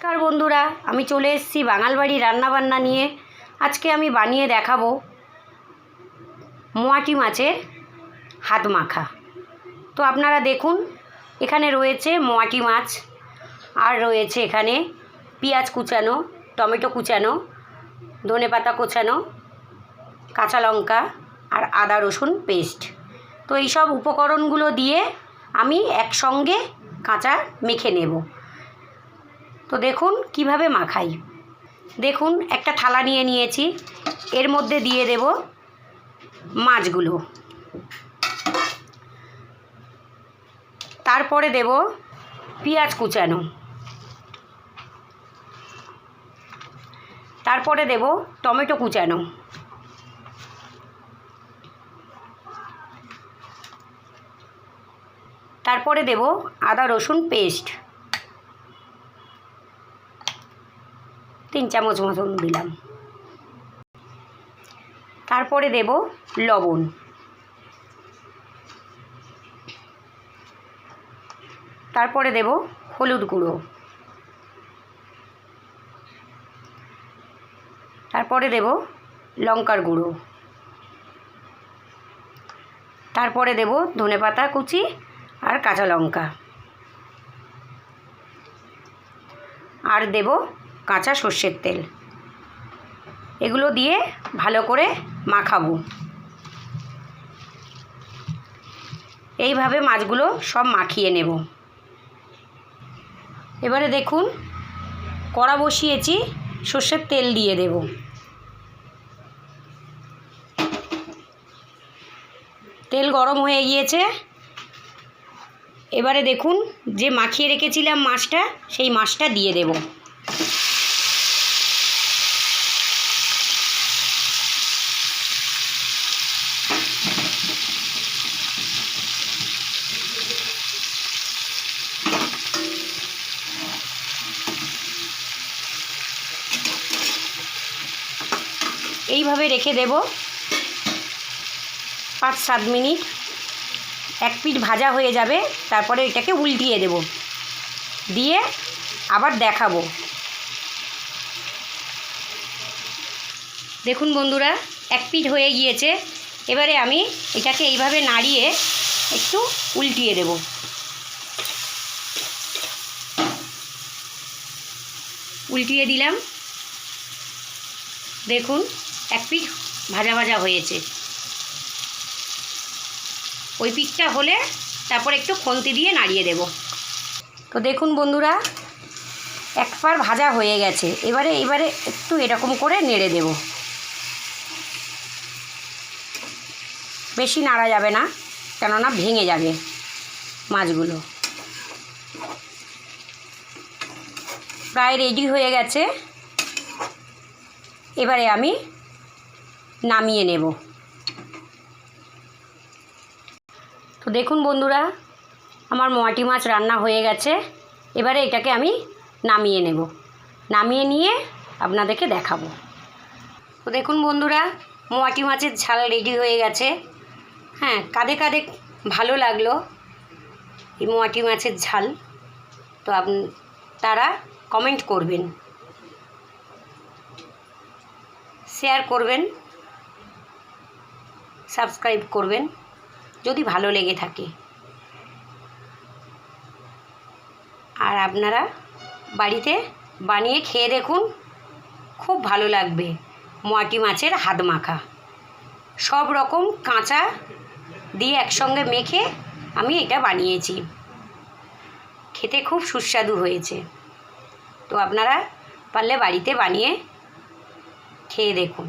নমস্কার বন্ধুরা, আমি চলে এসেছি বাঙাল বাড়ি রান্নাবান্না নিয়ে। আজকে আমি বানিয়ে দেখাবো মোয়াটি মাছের হাত মাখা। তো আপনারা দেখুন, এখানে রয়েছে মোয়াটি মাছ, আর রয়েছে এখানে পেঁয়াজ কুচানো, টমেটো কুচানো, ধনেপাতা কুচানো, কাঁচা লঙ্কা আর আদা রসুন পেস্ট। তো এই সব উপকরণগুলো দিয়ে আমি একসঙ্গে কাঁচা মেখে নেব। তো দেখুন কিভাবে মাখাই। দেখুন, একটা থালা নিয়ে নিয়েছি, এর মধ্যে দিয়ে দেব মাছগুলো, তারপরে দেব পেঁয়াজ কুচানো, তারপরে দেব টমেটো কুচানো, তারপরে দেব আদা রসুন পেস্ট, 3 চামচ মতন দিলাম। তারপরে দেব লবণ, তারপরে দেব হলুদ গুঁড়ো, তারপরে দেব লঙ্কার গুঁড়ো, তারপরে দেব ধনেপাতা কুচি আর কাঁচা লঙ্কা, আর দেব কাঁচা সর্ষের তেল। এগুলো দিয়ে ভালো করে মাখাবো। এইভাবে মাছগুলো সব মাখিয়ে নেব। এবারে দেখুন, কড়া বসিয়েছি, সর্ষের তেল দিয়ে দেব। তেল গরম হয়ে গিয়েছে। এবারে দেখুন, যে মাখিয়ে রেখেছিলাম মাছটা, সেই মাছটা দিয়ে দেব। এইভাবে রেখে দেব 5-7 মিনিট। এক পিঠ ভাজা হয়ে যাবে, তারপরে এটাকে উল্টিয়ে দেব, দিয়ে আবার দেখাবো। দেখুন বন্ধুরা, এক পিঠ হয়ে গিয়েছে। এবারে আমি এটাকে এইভাবে নাড়িয়ে একটু উল্টিয়ে দেব। উল্টিয়ে দিলাম। দেখুন, এক পিঠ ভাজা ভাজা হয়েছে। ওই পিঠটা হলে তারপর একটু খুন্তি দিয়ে নাড়িয়ে দেব। তো দেখুন বন্ধুরা, এক পার ভাজা হয়ে গেছে। এবারে একটু এরকম করে নেড়ে দেব। বেশি নাড়া যাবে না, কেননা ভেঙে যাবে মাছগুলো। প্রায় রেডি হয়ে গেছে। এবারে আমি নামিয়ে নেব। তো দেখুন বন্ধুরা, আমার মোয়াটি মাছ রান্না হয়ে গেছে। এবারে এটাকে আমি নামিয়ে নেব। নামিয়ে নিয়ে আপনাদেরকে দেখাবো। তো দেখুন বন্ধুরা, মোয়াটি মাছের ঝাল রেডি হয়ে গেছে। হ্যাঁ, কাদের কাদের ভালো লাগলো এই মোয়াটি মাছের ঝাল, তো তারা কমেন্ট করবেন, শেয়ার করবেন, সাবস্ক্রাইব করবেন যদি ভালো লেগে থাকে। আর আপনারা বাড়িতে বানিয়ে খেয়ে দেখুন, খুব ভালো লাগবে। মোয়াটি মাছের হাত মাখা সব রকম কাঁচা দিয়ে একসঙ্গে মেখে আমি এটা বানিয়েছি। খেতে খুব সুস্বাদু হয়েছে। তো আপনারা পারলে বাড়িতে বানিয়ে খেয়ে দেখুন।